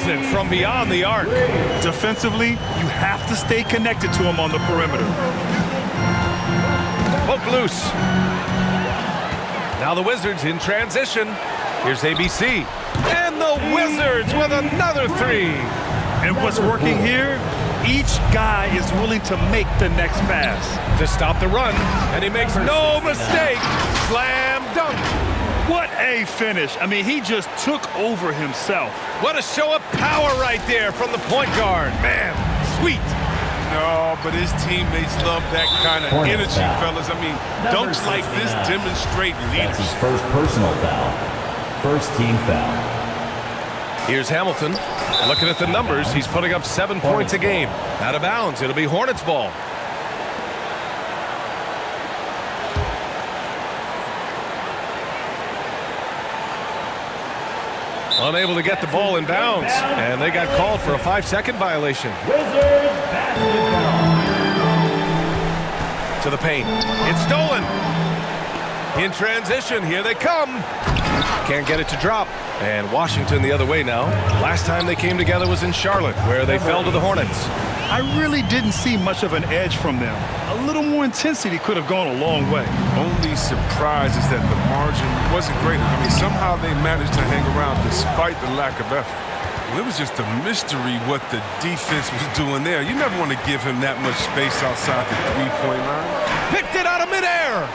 it from beyond the arc. Defensively, you have to stay connected to him on the perimeter. Poke loose. Now the Wizards in transition. Here's ABC. And the Wizards with another three. And what's working here? Each guy is willing to make the next pass. To stop the run, and he makes no mistake. Slam dunk. What a finish. I mean, he just took over himself. What a show of power right there from the point guard. Man, sweet. No, but his teammates love that kind of energy, fellas. I mean, dunks like this demonstrate leadership. That's his first personal foul. First team foul. Here's Hamilton. Looking at the numbers, he's putting up 7 points a game. Out of bounds, it'll be Hornets ball. Unable to get the ball in bounds, and they got called for a 5-second violation. Wizards basketball. To the paint. It's stolen. In transition, here they come. Can't get it to drop. And Washington the other way now. Last time they came together was in Charlotte, where they fell to the Hornets. I really didn't see much of an edge from them. A little more intensity could have gone a long way. Only surprise is that the margin wasn't great. I mean, somehow they managed to hang around despite the lack of effort. Well, it was just a mystery what the defense was doing there. You never want to give him that much space outside the three-point line. Picked it out of midair.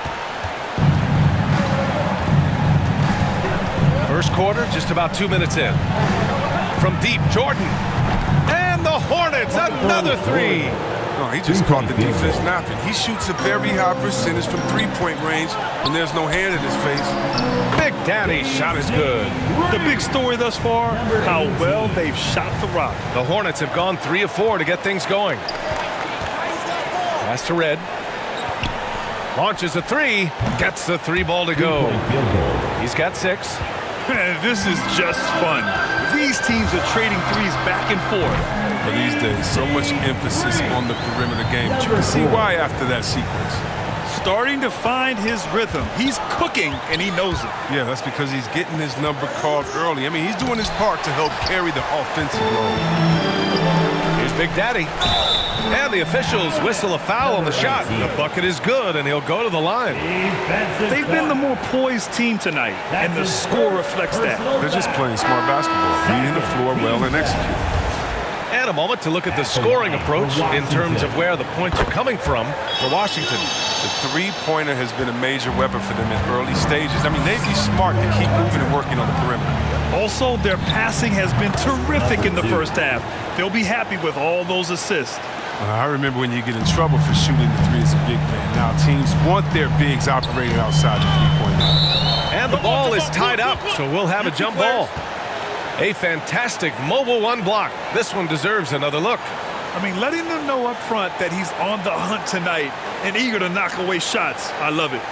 First quarter, just about 2 minutes in. From deep, Jordan. And the Hornets, another three. No, he just caught the defense napping. He shoots a very high percentage from three-point range when there's no hand in his face. Big Daddy shot is good. The big story thus far, how well they've shot the rock. The Hornets have gone 3 of 4 to get things going. Pass to Red. Launches a three. Gets the 3 ball to go. He's got 6. This is just fun. These teams are trading threes back and forth. For these days, so much emphasis on the perimeter game. But you can see why after that sequence. Starting to find his rhythm. He's cooking, and he knows it. Yeah, that's because he's getting his number called early. I mean, he's doing his part to help carry the offensive load. Here's Big Daddy. And the officials whistle a foul on the shot. The bucket is good, and he'll go to the line. They've been the more poised team tonight, and the score reflects that. They're just playing smart basketball, reading the floor well and executing. And a moment to look at the scoring approach in terms of where the points are coming from for Washington. The three-pointer has been a major weapon for them in early stages. I mean, they'd be smart to keep moving and working on the perimeter. Also, their passing has been terrific in the first half. They'll be happy with all those assists. I remember when you get in trouble for shooting the three as a big man. Now teams want their bigs operating outside the three-point line. And the ball is tied up, so we'll have a jump ball. A fantastic mobile one block. This one deserves another look. I mean, letting them know up front that he's on the hunt tonight and eager to knock away shots. I love it.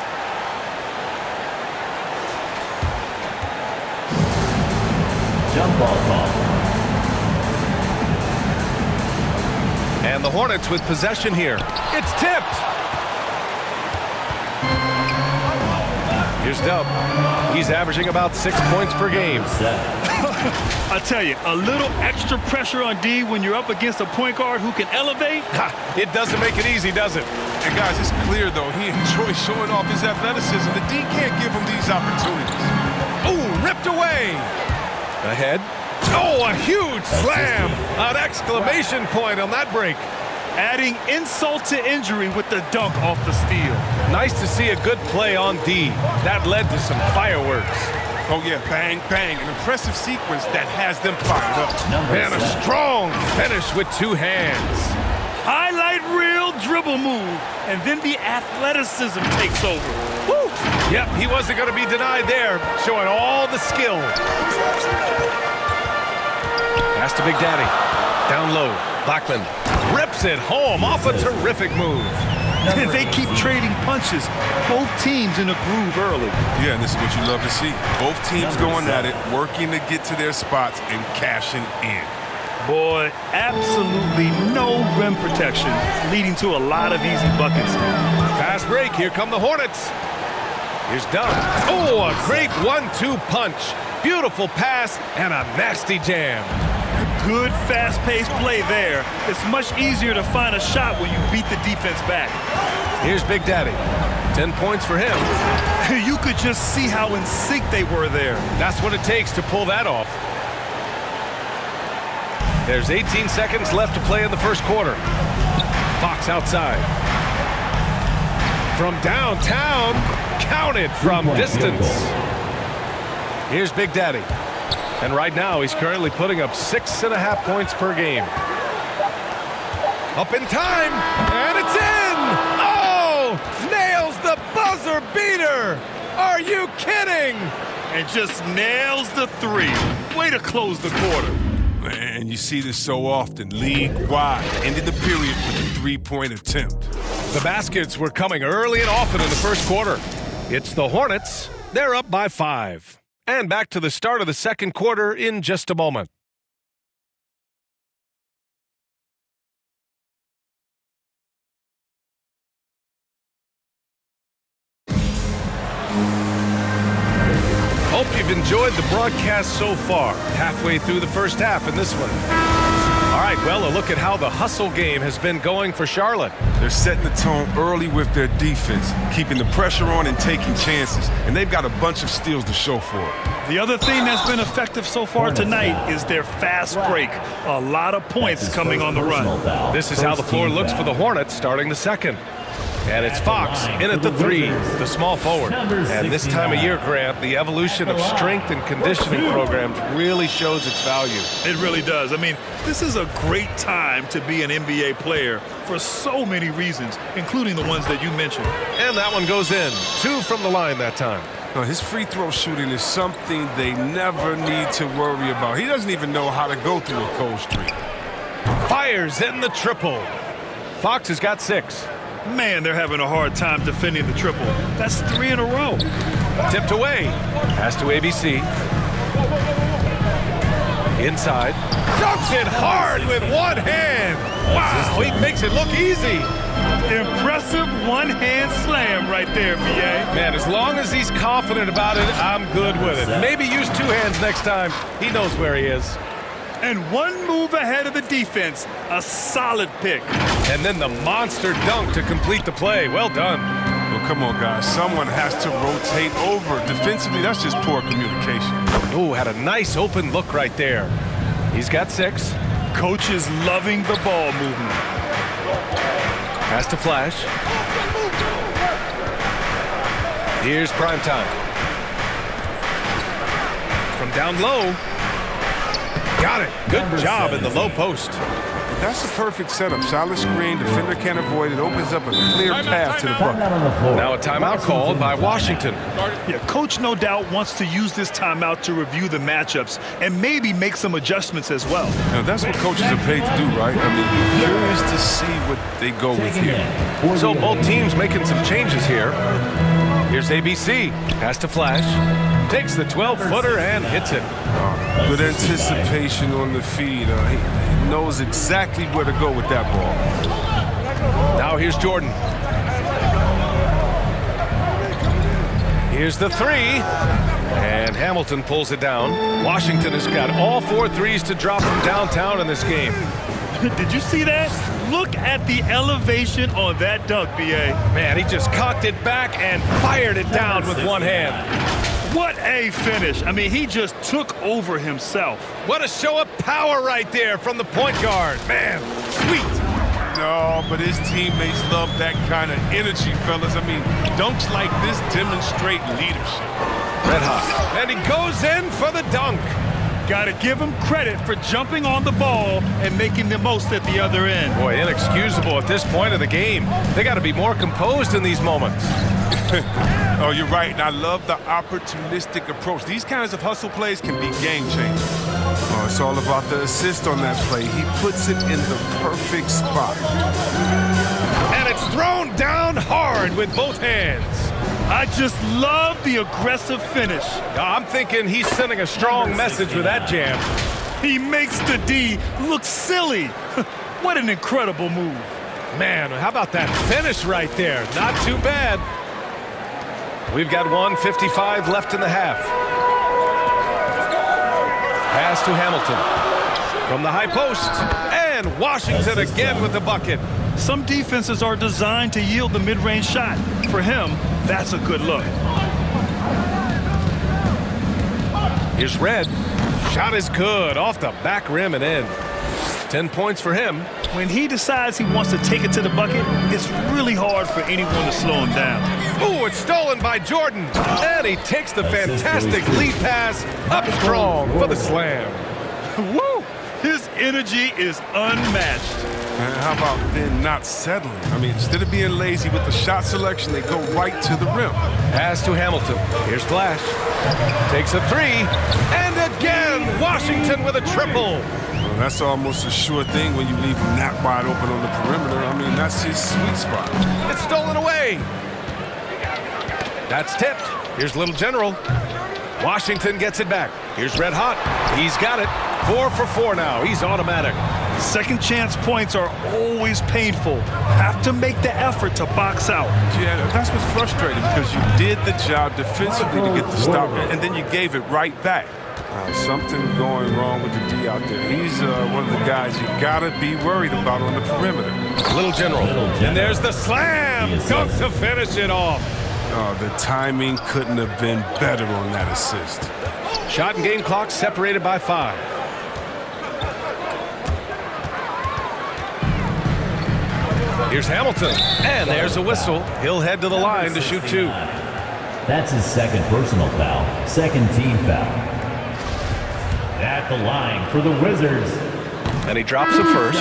Jump ball call. And the Hornets with possession here. It's tipped. Here's Dub. He's averaging about 6 points per game. I tell you, a little extra pressure on D when you're up against a point guard who can elevate. It doesn't make it easy, does it? And guys, it's clear, though, he enjoys showing off his athleticism. The D can't give him these opportunities. Ooh, ripped away. Ahead. Oh, a huge slam. An exclamation point on that break. Adding insult to injury with the dunk off the steal. Nice to see a good play on D. That led to some fireworks. Oh, yeah, bang, bang. An impressive sequence that has them fired up. And a strong finish with 2 hands. Highlight reel dribble move, and then the athleticism takes over. Woo! Yep, he wasn't going to be denied there, showing all the skill. Pass to Big Daddy. Down low. Blackman rips it home off a terrific move. They keep trading punches. Both teams in a groove early. Yeah, and this is what you love to see. Both teams going at it, working to get to their spots and cashing in. Boy, absolutely no rim protection, leading to a lot of easy buckets. Fast break. Here come the Hornets. Here's Dunn. Oh, a great 1-2 punch. Beautiful pass and a nasty jam. Good, fast-paced play there. It's much easier to find a shot when you beat the defense back. Here's Big Daddy. 10 points for him. You could just see how in sync they were there. That's what it takes to pull that off. There's 18 seconds left to play in the first quarter. Fox outside. From downtown, counted from distance. Here's Big Daddy. And right now, he's currently putting up 6.5 points per game. Up in time, and it's in! Oh! Nails the buzzer beater! Are you kidding? And just nails the three. Way to close the quarter. Man, you see this so often. League-wide. Ended the period with a three-point attempt. The baskets were coming early and often in the first quarter. It's the Hornets. They're up by 5. And back to the start of the second quarter in just a moment. Hope you've enjoyed the broadcast so far. Halfway through the first half in this one. All right, well, a look at how the hustle game has been going for Charlotte. They're setting the tone early with their defense, keeping the pressure on and taking chances. And they've got a bunch of steals to show for it. The other thing that's been effective so far tonight is their fast break. A lot of points coming on the run. This is how the floor looks for the Hornets starting the second. And it's Fox in at the 3, the small forward. And this time of year, Grant, the evolution of strength and conditioning programs really shows its value. It really does. I mean, this is a great time to be an NBA player for so many reasons, including the ones that you mentioned. And that one goes in. 2 from the line that time. Now, his free throw shooting is something they never need to worry about. He doesn't even know how to go through a cold streak. Fires in the triple. Fox has got 6. Man, they're having a hard time defending the triple. That's 3 in a row. Tipped away. Pass to ABC. Inside. Dunks it hard with one hand. Wow, he makes it look easy. Impressive one-hand slam right there, B.A. Man, as long as he's confident about it, I'm good with it. Maybe use 2 hands next time. He knows where he is. And one move ahead of the defense. A solid pick. And then the monster dunk to complete the play. Well done. Well, come on, guys. Someone has to rotate over. Defensively, that's just poor communication. Ooh, had a nice open look right there. He's got 6. Coach is loving the ball movement. Has to flash. Here's prime time. From down low. Got it. Good job in the low post. That's the perfect setup. Solid screen, defender can't avoid it. Opens up a clear path to the bucket. Now a timeout called by Washington. Yeah, Coach no doubt wants to use this timeout to review the matchups and maybe make some adjustments as well. Now, that's what coaches are paid to do, right? I mean, curious to see what they go with here. So both teams making some changes here. Here's ABC. Has to flash. Takes the 12-footer and hits it. Good anticipation on the feed. He knows exactly where to go with that ball. Now here's Jordan. Here's the 3. And Hamilton pulls it down. Washington has got all 4 threes to drop from downtown in this game. Did you see that? Look at the elevation on that dunk, B.A. Man, he just cocked it back and fired it down with one hand. What a finish. I mean, he just took over himself. What a show of power right there from the point guard. Man, sweet. No, but his teammates love that kind of energy, fellas. I mean, dunks like this demonstrate leadership. Red hot. And he goes in for the dunk. Got to give him credit for jumping on the ball and making the most at the other end. Boy, inexcusable at this point of the game. They got to be more composed in these moments. Oh, you're right, and I love the opportunistic approach. These kinds of hustle plays can be game-changing. Oh, it's all about the assist on that play. He puts it in the perfect spot. And it's thrown down hard with both hands. I just love the aggressive finish. I'm thinking he's sending a strong message with that jam. He makes the D look silly. What an incredible move. Man, how about that finish right there? Not too bad. We've got 1:55 left in the half. Pass to Hamilton. From the high post. And Washington again with the bucket. Some defenses are designed to yield the mid-range shot. For him, that's a good look. Here's Red. Shot is good. Off the back rim and in. 10 points for him. When he decides he wants to take it to the bucket, it's really hard for anyone to slow him down. Ooh, it's stolen by Jordan. And he takes the fantastic lead pass up strong for the slam. Woo! His energy is unmatched. And how about then not settling? I mean, instead of being lazy with the shot selection, they go right to the rim. Pass to Hamilton. Here's Flash. Takes a three. And again, Washington with a triple. Well, that's almost a sure thing when you leave him that wide open on the perimeter. I mean, that's his sweet spot. It's stolen away. That's tipped. Here's Little General. Washington gets it back. Here's Red Hot. He's got it. 4 for 4 now. He's automatic. Second chance points are always painful. Have to make the effort to box out. Yeah, that's what's frustrating because you did the job defensively to get the stop, and then you gave it right back. Something going wrong with the D out there. He's one of the guys you gotta be worried about on the perimeter. Little General. And there's the slam. Dunk to finish it off. The timing couldn't have been better on that assist. Shot and game clock separated by 5. Here's Hamilton. And there's a whistle. He'll head to the line to shoot 2. That's his second personal foul. Second team foul. At the line for the Wizards. And he drops it first.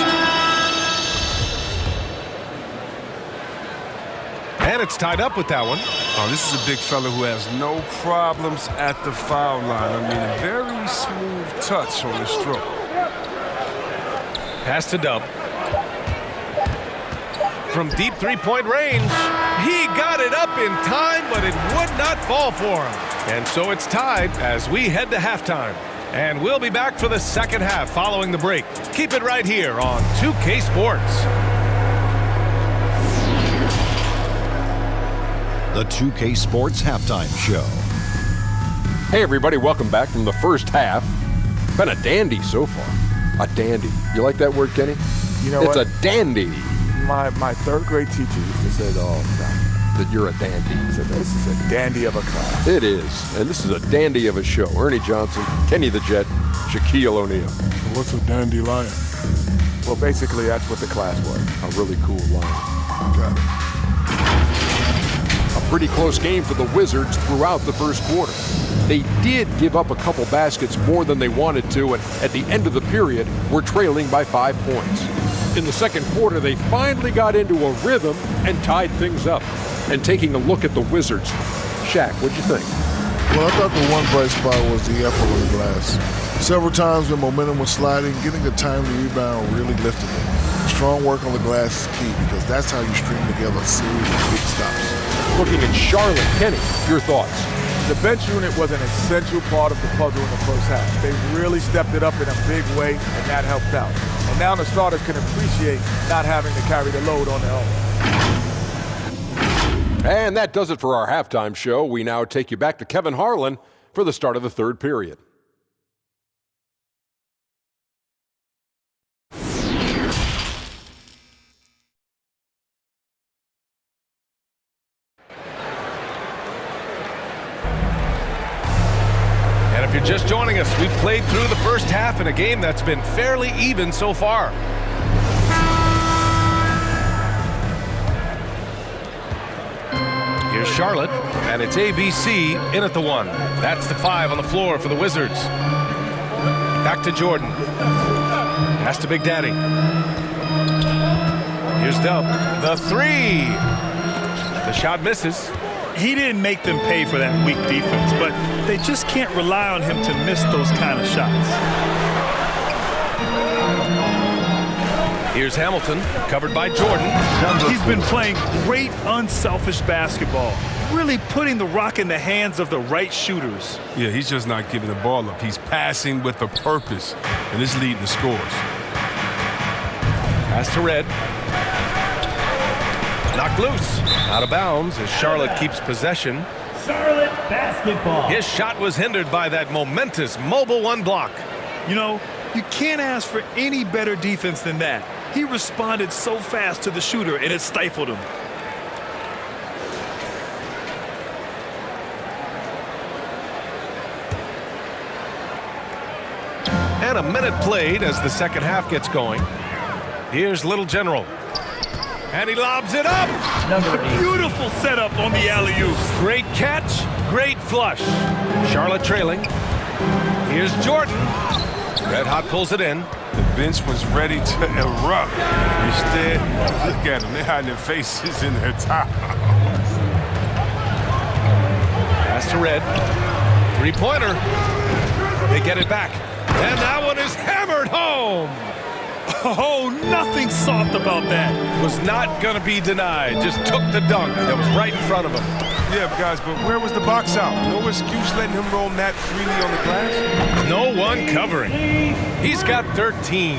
And it's tied up with that one. Oh, this is a big fella who has no problems at the foul line. I mean, a very smooth touch on the stroke. Pass to Dub. From deep three-point range, he got it up in time, but it would not fall for him. And so it's tied as we head to halftime. And we'll be back for the second half following the break. Keep it right here on 2K Sports. The 2K Sports Halftime Show. Hey everybody, welcome back from the first half. Been a dandy so far. A dandy. You like that word, Kenny? You know it's what? a dandy. My third grade teacher used to say it all the time. That you're a dandy. He said, this is a dandy of a class. It is. And this is a dandy of a show. Ernie Johnson, Kenny the Jet, Shaquille O'Neal. What's a dandelion? Well, basically, that's what the class was. A really cool line. Got it. A pretty close game for the Wizards throughout the first quarter. They did give up a couple baskets more than they wanted to, and at the end of the period, were trailing by 5 points. In the second quarter, they finally got into a rhythm and tied things up. And taking a look at the Wizards, Shaq, what'd you think? Well, I thought the one bright spot was the effort on the glass. Several times when momentum was sliding, getting a timely rebound really lifted them. Strong work on the glass is key because that's how you string together a series of big stops. Looking at Charlotte, Kenny, your thoughts? The bench unit was an essential part of the puzzle in the first half. They really stepped it up in a big way, and that helped out. And now the starters can appreciate not having to carry the load on their own. And that does it for our halftime show. We now take you back to Kevin Harlan for the start of the third period. And if you're just joining us, we've played through the first half in a game that's been fairly even so far. Here's Charlotte, and it's ABC in at the 1. That's the 5 on the floor for the Wizards. Back to Jordan. Pass to Big Daddy. Here's Dub. The 3. The shot misses. He didn't make them pay for that weak defense, but they just can't rely on him to miss those kind of shots. Here's Hamilton, covered by Jordan. He's been playing great, unselfish basketball, really putting the rock in the hands of the right shooters. Yeah, he's just not giving the ball up. He's passing with a purpose, and it's leading to scores. Pass to Red. Knocked loose. Out of bounds as Charlotte keeps possession. Charlotte basketball. His shot was hindered by that momentous mobile 1 block. You know, You can't ask for any better defense than that. He responded so fast to the shooter, and it stifled him. And a minute played as the second half gets going. Here's Little General. And he lobs it up. Beautiful setup on the alley-oop. Great catch, great flush. Charlotte trailing. Here's Jordan. Red Hot pulls it in. The bench was ready to erupt. Instead, look at them. They're hiding their faces in their towels. Pass to Red. Three-pointer. They get it back. And that one is hammered home. Oh, nothing soft about that. Was not going to be denied. Just took the dunk that was right in front of him. Yeah, guys, but where was the box out? No excuse letting him roam that freely on the glass? No one covering. He's got 13.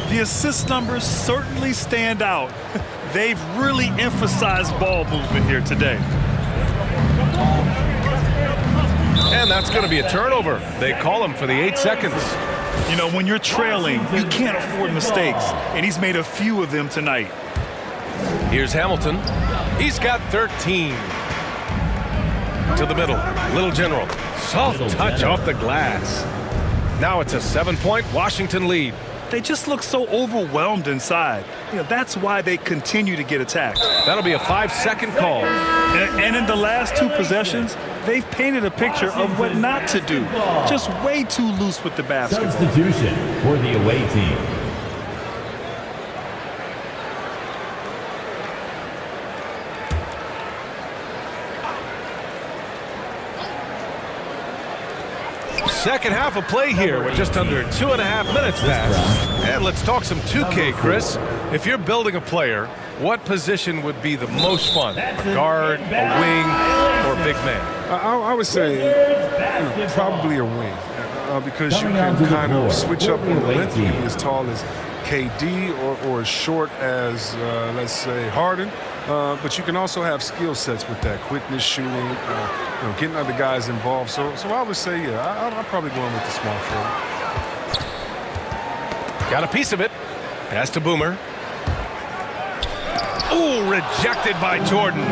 The assist numbers certainly stand out. They've really emphasized ball movement here today. And that's going to be a turnover. They call him for the 8 seconds. You know, when you're trailing, you can't afford mistakes, and he's made a few of them tonight. Here's Hamilton. He's got 13. To the middle. Little General. Soft touch off the glass. Now it's a 7-point Washington lead. They just look so overwhelmed inside. You know, that's why they continue to get attacked. That'll be a 5-second call. And in the last 2 possessions, they've painted a picture of what not to do. Just way too loose with the basketball. Substitution for the away team. Second half of play here with just under 2.5 minutes passed. And let's talk some 2K, Chris. If you're building a player, what position would be the most fun? Guard, a wing, or big man? I would say probably a wing because you can kind of switch up on the length. You can be as tall as KD or as short as, let's say, Harden. But you can also have skill sets with that, quickness, shooting, getting other guys involved. So I would say, yeah, I'm probably going with the small forward. Got a piece of it. Pass to Boomer. Ooh, rejected by Jordan.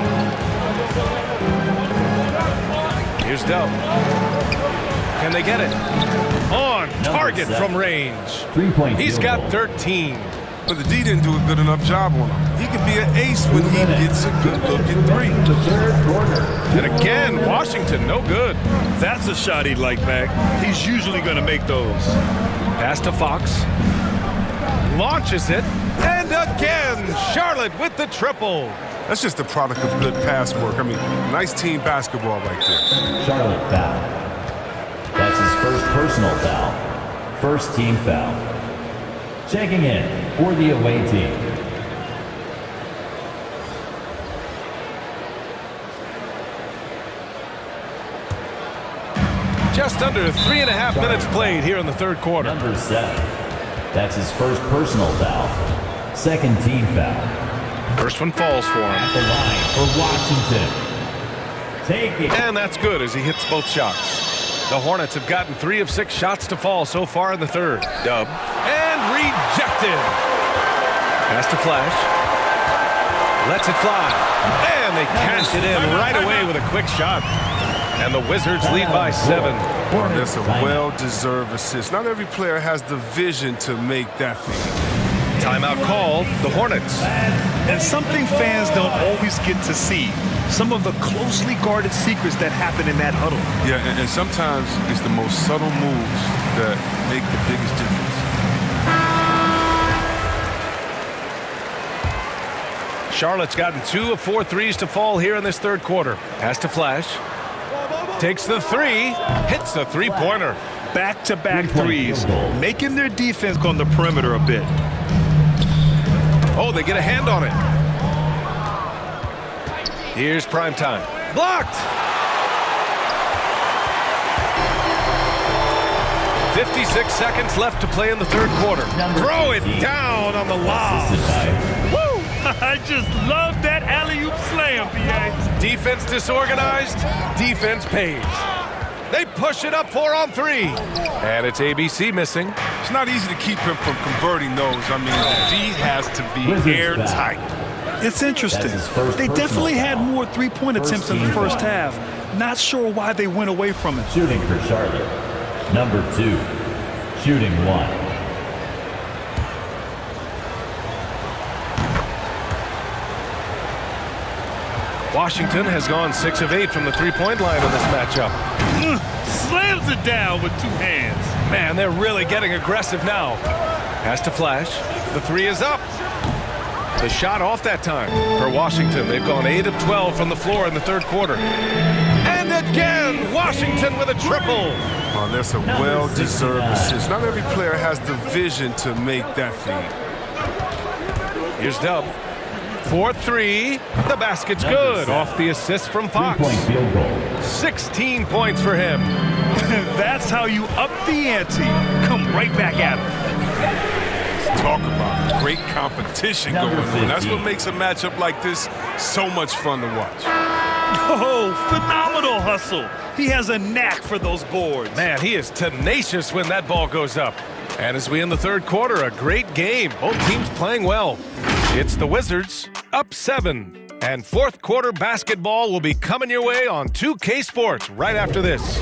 Here's Dub. Can they get it? On target from range. 3-point. He's got 13. But the D didn't do a good enough job on him. He can be an ace when he gets a good look at 3. The third quarter. And again, Washington, no good. That's a shot he'd like back. He's usually going to make those. Pass to Fox. Launches it. And again, Charlotte with the triple. That's just a product of good pass work. I mean, nice team basketball right there. Charlotte foul. That's his first personal foul. First team foul. Checking in for the away team. Just under 3.5 minutes played here in the third quarter. Number 7. That's his first personal foul. Second team foul. First one falls for him. At the line for Washington. Take it. And that's good as he hits both shots. The Hornets have gotten 3 of 6 shots to fall so far in the third. Dub. And rejected. Pass to Flash. Lets it fly. And they cash it in right away with a quick shot. And the Wizards lead by 7. That's a well-deserved assist. Not every player has the vision to make that feed. Timeout called, the Hornets. And something fans don't always get to see. Some of the closely guarded secrets that happen in that huddle. Yeah, and sometimes it's the most subtle moves that make the biggest difference. Charlotte's gotten 2 of 4 threes to fall here in this third quarter. Pass to Flash. Takes the 3. Hits the three-pointer. Back-to-back threes, making their defense go on the perimeter a bit. Oh, they get a hand on it. Here's prime time. Blocked! 56 seconds left to play in the third quarter. Throw it down on the lob. Woo! I just love that alley-oop slam, B.A. Defense disorganized, defense pays. They push it up 4-on-3. And it's ABC missing. It's not easy to keep him from converting those. I mean, the D has to be Wizards airtight. It's interesting. That's his first They personal definitely had foul. more three-point First attempts in the team first foul. half. Not sure why they went away from it. Shooting for Charlotte. Number 2. Shooting 1. Washington has gone 6 of 8 from the three-point line in this matchup. Slams it down with 2 hands. Man, they're really getting aggressive now. Has to flash. The 3 is up. The shot off that time for Washington. They've gone 8 of 12 from the floor in the third quarter. And again, Washington with a triple. Oh, that's a well-deserved assist. Not every player has the vision to make that feed. Here's Dub. 4-3. The basket's good. Off the assist from Fox. 3-point field goal. 16 points for him. That's how you up the ante. Come right back at him. Talk about great competition Number going on. That's 15. what makes a matchup like this so much fun to watch. Oh, phenomenal hustle. He has a knack for those boards. Man, he is tenacious when that ball goes up. And as we end the third quarter, a great game. Both teams playing well. It's the Wizards up 7. And fourth quarter basketball will be coming your way on 2K Sports right after this.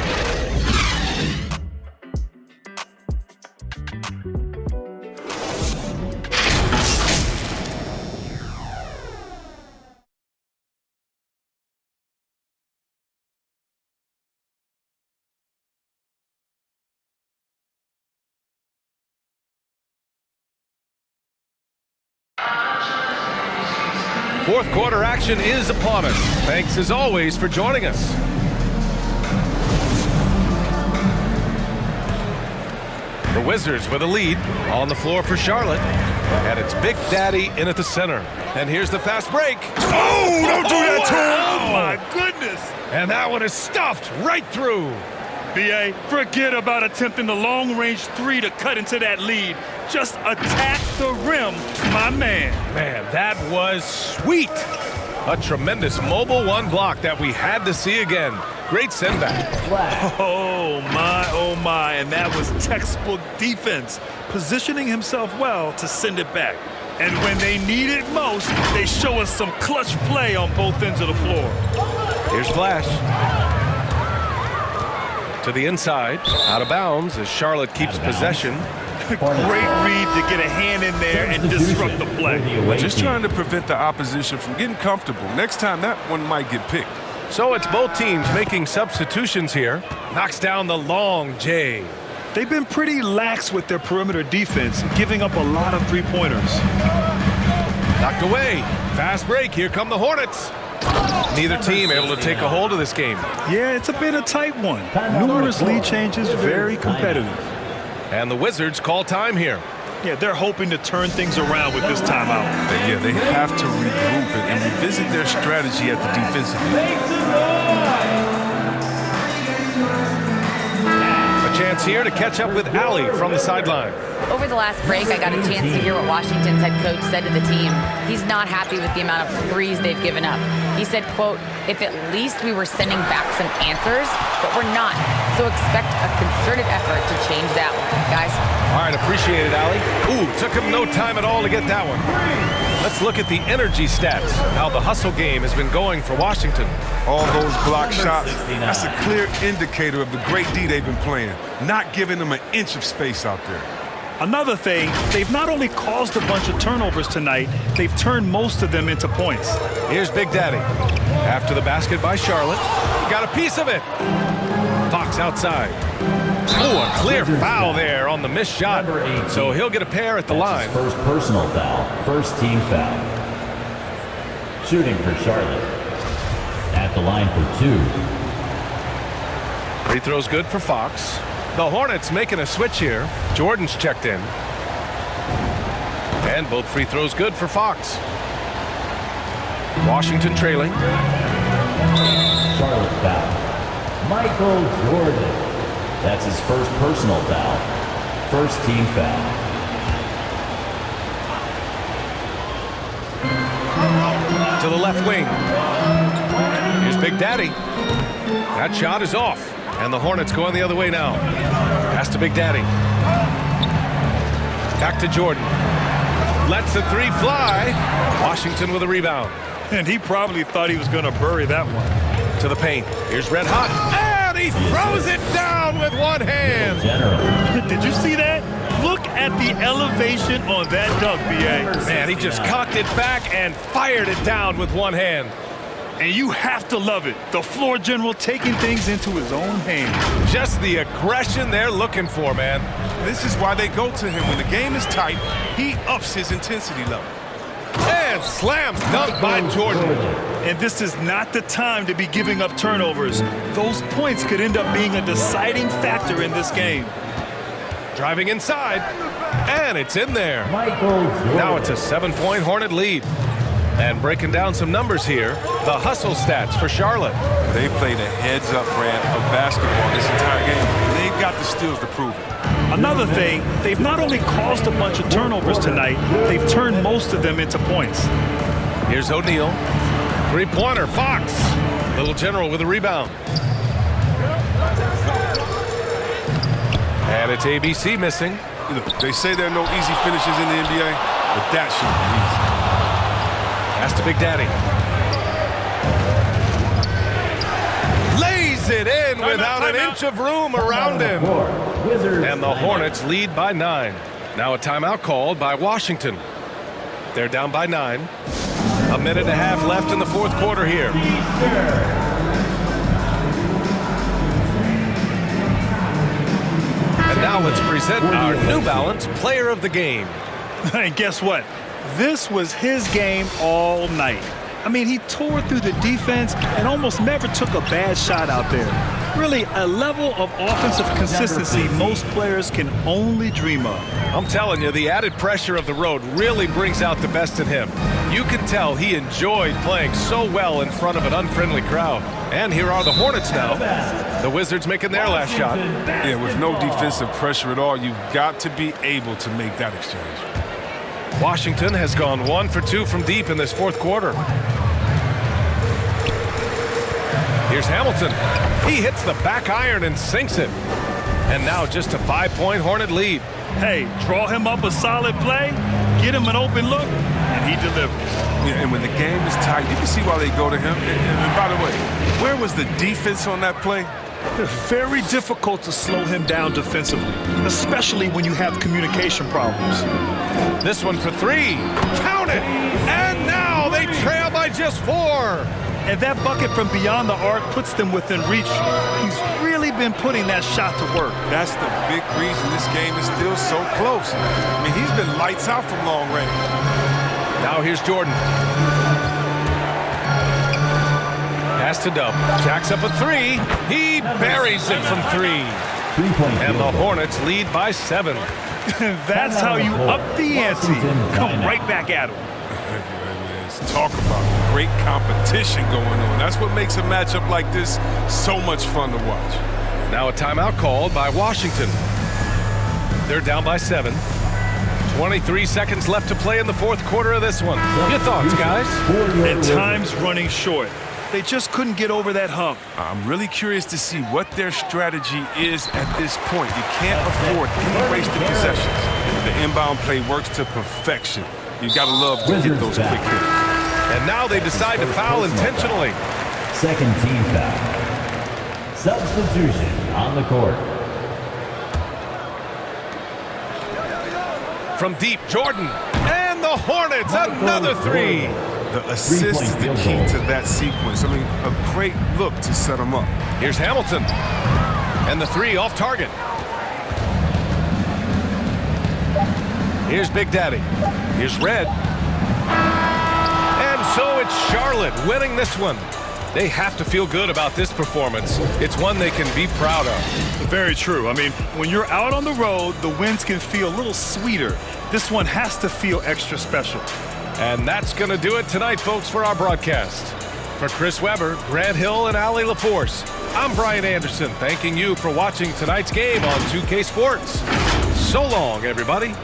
Fourth quarter action is upon us. Thanks as always for joining us. The Wizards with a lead on the floor for Charlotte. And it's Big Daddy in at the center. And here's the fast break. Oh, don't do that to him! Oh, my goodness. And that one is stuffed right through. B.A., forget about attempting the long-range 3 to cut into that lead. Just attack the rim, my man. Man, that was sweet. A tremendous mobile one block that we had to see again. Great send back. Oh, my. And that was textbook defense, positioning himself well to send it back. And when they need it most, they show us some clutch play on both ends of the floor. Here's Flash. To the inside, out of bounds as Charlotte keeps possession. Great read to get a hand in there and disrupt the play. Just trying to prevent the opposition from getting comfortable. Next time, that one might get picked. So it's both teams making substitutions here. Knocks down the long J. They've been pretty lax with their perimeter defense, giving up a lot of three-pointers. Knocked away. Fast break. Here come the Hornets. Neither team able to take a hold of this game. Yeah, it's been a tight one. Numerous lead changes, very competitive. And the Wizards call time here. Yeah, they're hoping to turn things around with this timeout. Yeah, they have to regroup and revisit their strategy at the defensive end. A chance here to catch up with Allie from the sideline. Over the last break, I got a chance to hear what Washington's head coach said to the team. He's not happy with the amount of threes they've given up. He said, quote, if at least we were sending back some answers, but we're not. So expect a concerted effort to change that one, guys. All right, appreciate it, Allie. Ooh, took him no time at all to get that one. Let's look at the energy stats, how the hustle game has been going for Washington. All those block shots, that's a clear indicator of the great D they've been playing, not giving them an inch of space out there. Another thing, they've not only caused a bunch of turnovers tonight, they've turned most of them into points. Here's Big Daddy. After the basket by Charlotte. Got a piece of it. Fox outside. Oh, a clear foul there on the missed shot. So he'll get a pair at the line. His first personal foul. First team foul. Shooting for Charlotte. At the line for 2. Free throw's good for Fox. The Hornets making a switch here. Jordan's checked in. And both free throws good for Fox. Washington trailing. Charlotte foul. Michael Jordan. That's his first personal foul. First team foul. To the left wing. Here's Big Daddy. That shot is off. And the Hornets going the other way now. Pass to Big Daddy. Back to Jordan. Lets the three fly. Washington with a rebound. And he probably thought he was going to bury that one. To the paint. Here's Red Hot. And he throws it down with one hand. General. Did you see that? Look at the elevation on that dunk, B.A. Man, he just cocked it back and fired it down with one hand. And you have to love it. The floor general taking things into his own hands. Just the aggression they're looking for, man. This is why they go to him. When the game is tight, he ups his intensity level. And slam dunk by Jordan. And this is not the time to be giving up turnovers. Those points could end up being a deciding factor in this game. Driving inside. And it's in there. Michael Jordan. Now it's a 7-point Hornet lead. And breaking down some numbers here, the hustle stats for Charlotte. They played a heads-up brand of basketball this entire game, and they've got the skills to prove it. Another thing, they've not only caused a bunch of turnovers tonight, they've turned most of them into points. Here's O'Neal. Three-pointer, Fox. Little General with a rebound. And it's ABC missing. You know, they say there are no easy finishes in the NBA, but that should be easy. Pass to Big Daddy. Lays it in without an inch of room around him. And the Hornets lead by 9. Now a timeout called by Washington. They're down by 9. A minute and a half left in the fourth quarter here. And now let's present our New Balance Player of the Game. And guess what? This was his game all night. I mean, he tore through the defense and almost never took a bad shot out there. Really, a level of offensive consistency most players can only dream of. I'm telling you, the added pressure of the road really brings out the best in him. You can tell he enjoyed playing so well in front of an unfriendly crowd. And here are the Hornets now. The Wizards making their last shot. Yeah, with no defensive pressure at all, you've got to be able to make that exchange. Washington has gone 1 for 2 from deep in this fourth quarter. Here's Hamilton. He hits the back iron and sinks it. And now just a 5-point Hornet lead. Hey, draw him up a solid play, get him an open look, and he delivers. Yeah, and when the game is tight, you can see why they go to him. And by the way, where was the defense on that play? It's very difficult to slow him down defensively, especially when you have communication problems. This one for 3. Count it! And now they trail by just 4. And that bucket from beyond the arc puts them within reach. He's really been putting that shot to work. That's the big reason this game is still so close. I mean, he's been lights out from long range. Now here's Jordan. Pass to Dub. Jacks up a 3. He buries it from 3. And the Hornets lead by 7. That's how you up the ante. Come right back at him. Talk about great competition going on. That's what makes a matchup like this so much fun to watch. Now a timeout called by Washington. They're down by 7. 23 seconds left to play in the fourth quarter of this one. Your thoughts, guys? And time's running short. They just couldn't get over that hump. I'm really curious to see what their strategy is at this point. You can't afford any wasted possessions. The inbound play works to perfection. You gotta love to get those quick hits. And now they decide to foul intentionally. Second team foul. Substitution on the court. From deep, Jordan. And the Hornets, another 3. The assist is the key to that sequence. I mean, a great look to set them up. Here's Hamilton. And the 3 off target. Here's Big Daddy. Here's Red. And so it's Charlotte winning this one. They have to feel good about this performance. It's one they can be proud of. Very true. I mean, when you're out on the road, the wins can feel a little sweeter. This one has to feel extra special. And that's going to do it tonight, folks, for our broadcast. For Chris Webber, Grant Hill, and Allie LaForce, I'm Brian Anderson, thanking you for watching tonight's game on 2K Sports. So long, everybody.